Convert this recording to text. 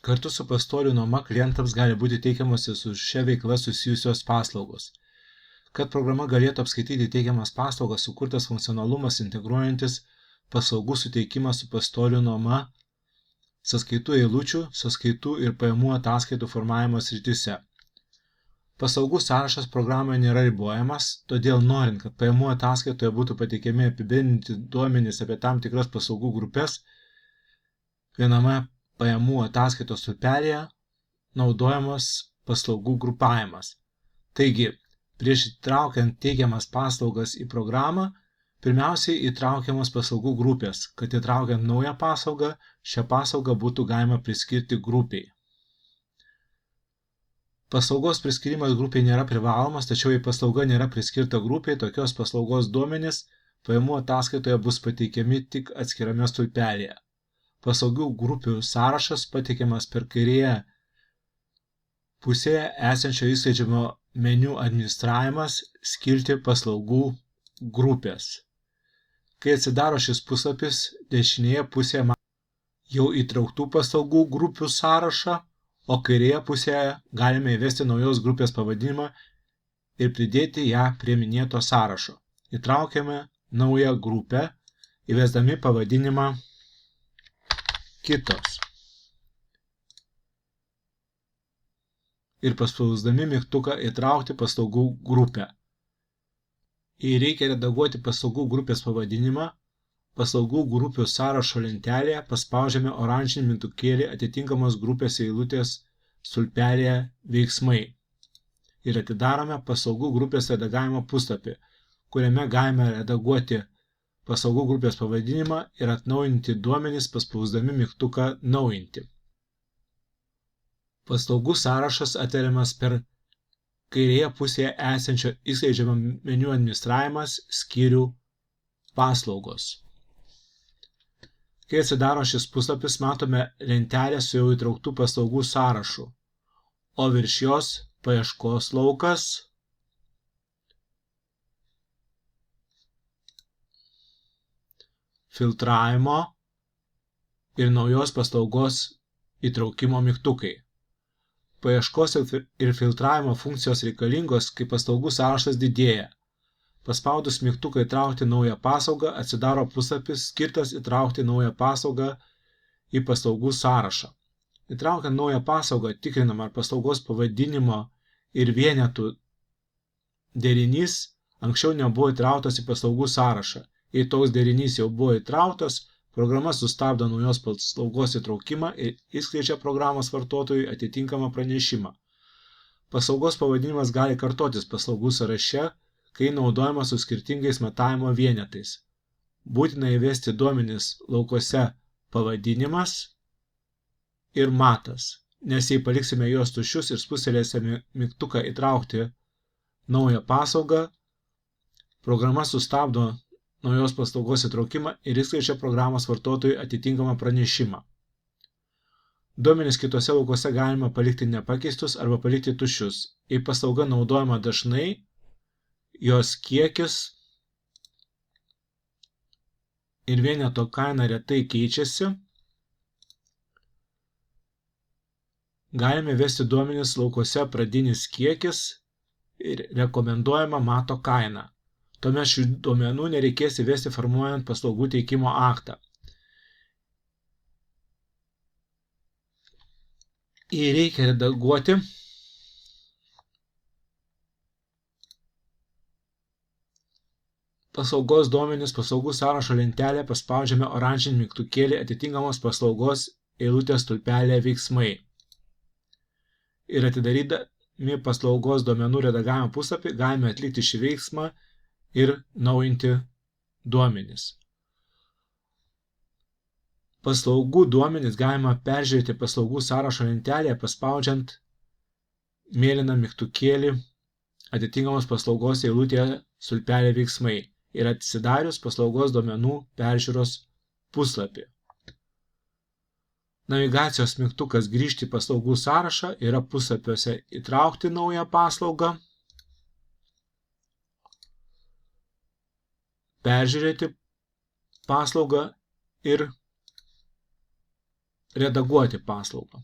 Kartu su pastolių nuoma klientams gali būti teikiamos su šia veikla susijusios paslaugos. Kad programa galėtų apskaityti teikiamas paslaugas, sukurtas funkcionalumas integruojantis paslaugų suteikimą su pastolių nuoma, sąskaitų eilučių, sąskaitų ir pajamų ataskaitų formavimo srityse. Paslaugų sąrašas programoje nėra ribojamas, todėl norint, kad pajamų ataskaitoje būtų pateikiami apibendrinti duomenys apie tam tikras paslaugų grupės, viename pajamų ataskaitos stulpelyje naudojamas paslaugų grupavimas. Taigi, prieš įtraukiant teikiamas paslaugas į programą, pirmiausiai įtraukiamas paslaugų grupės, kad įtraukiant naują paslaugą, šią paslaugą būtų galima priskirti grupiai. Paslaugos priskirimas grupiai nėra privalomas, tačiau jei paslauga nėra priskirta grupiai, tokios paslaugos duomenys pajamų ataskaitoje bus pateikiami tik atskirame stulpelyje. Paslaugų grupių sąrašas pateikiamas per kairėje pusėje esančio įskleidžiamo meniu administravimas skiltį paslaugų grupės. Kai atsidaro šis puslapis, dešinėje pusėje jau įtrauktų paslaugų grupių sąrašą, o kairėje pusėje galime įvesti naujos grupės pavadinimą ir pridėti ją prie minėto sąrašo. Įtraukiame naują grupę, įvesdami pavadinimą kitos. Ir paspausdami mygtuką įtraukti paslaugų grupę. Jei reikia redaguoti paslaugų grupės pavadinimą, paslaugų grupių sąrašo lentelėje paspaudžiame oranžinį mygtukėlį atitinkamos grupės eilutės stulpelyje veiksmai ir atidarome paslaugų grupės redagavimo puslapį, kuriame galime redaguoti paslaugų grupės pavadinimą ir atnaujinti duomenis paspausdami mygtuką naujinti. Paslaugų sąrašas atveriamas per kairėje pusėje esančio įskleidžiamo meniu administravimas skyrių paslaugos. Kai atsidaro šis puslapis, matome lentelę su jau įtrauktų paslaugų sąrašu, o virš jos paieškos laukas, filtravimo ir naujos paslaugos įtraukimo mygtukai. Paieškos ir filtravimo funkcijos reikalingos, kai paslaugų sąrašas didėja. Paspaudus mygtuką įtraukti naują paslaugą, atsidaro puslapis skirtas įtraukti naują paslaugą į paslaugų sąrašą. Įtraukiant naują paslaugą, tikrinama, ar paslaugos pavadinimo ir vienetų derinys anksčiau nebuvo įtrauktas į paslaugų sąrašą. Jei toks derinys jau buvo įtrauktas, programa sustabdo naujos paslaugos įtraukimą ir išskleidžia programos vartotojui atitinkamą pranešimą. Paslaugos pavadinimas gali kartotis paslaugų sąraše, kai naudojamas su skirtingais matavimo vienetais. Būtina įvesti duomenis laukuose pavadinimas ir matas, nes jei paliksime juos tuščius ir spustelėsime mygtuką įtraukti naują paslaugą, programa sustabdo naujos paslaugos įtraukimą ir išskleidžia programos vartotojui atitinkamą pranešimą. Duomenis kitose laukuose galima palikti nepakeistus arba palikti tuščius. Jei paslauga naudojama dažnai, jos kiekis ir vieneto kaina retai keičiasi, galime vesti duomenis laukuose pradinis kiekis ir rekomenduojama mato kaina. Tuomet šių duomenų nereikės įvesti formuojant paslaugų teikimo aktą. Jei reikia redaguoti paslaugos duomenis paslaugų sąrašo lentelėje, paspaudžiame oranžinį mygtukėlį atitinkamos paslaugos eilutės stulpelyje veiksmai. Ir atidarydami paslaugos duomenų redagavimo puslapį galime atlikti šį veiksmą ir naujinti duomenis. Paslaugų duomenis galima peržiūrėti paslaugų sąrašo lentelėje, paspaudžiant mėlyną mygtukėlį atitinkamos paslaugos eilutėje stulpelyje veiksmai ir atsidarius paslaugos duomenų peržiūros puslapį. Navigacijos mygtukas grįžti į paslaugų sąrašą yra puslapiuose įtraukti naują paslaugą, peržiūrėti paslaugą ir redaguoti paslaugą.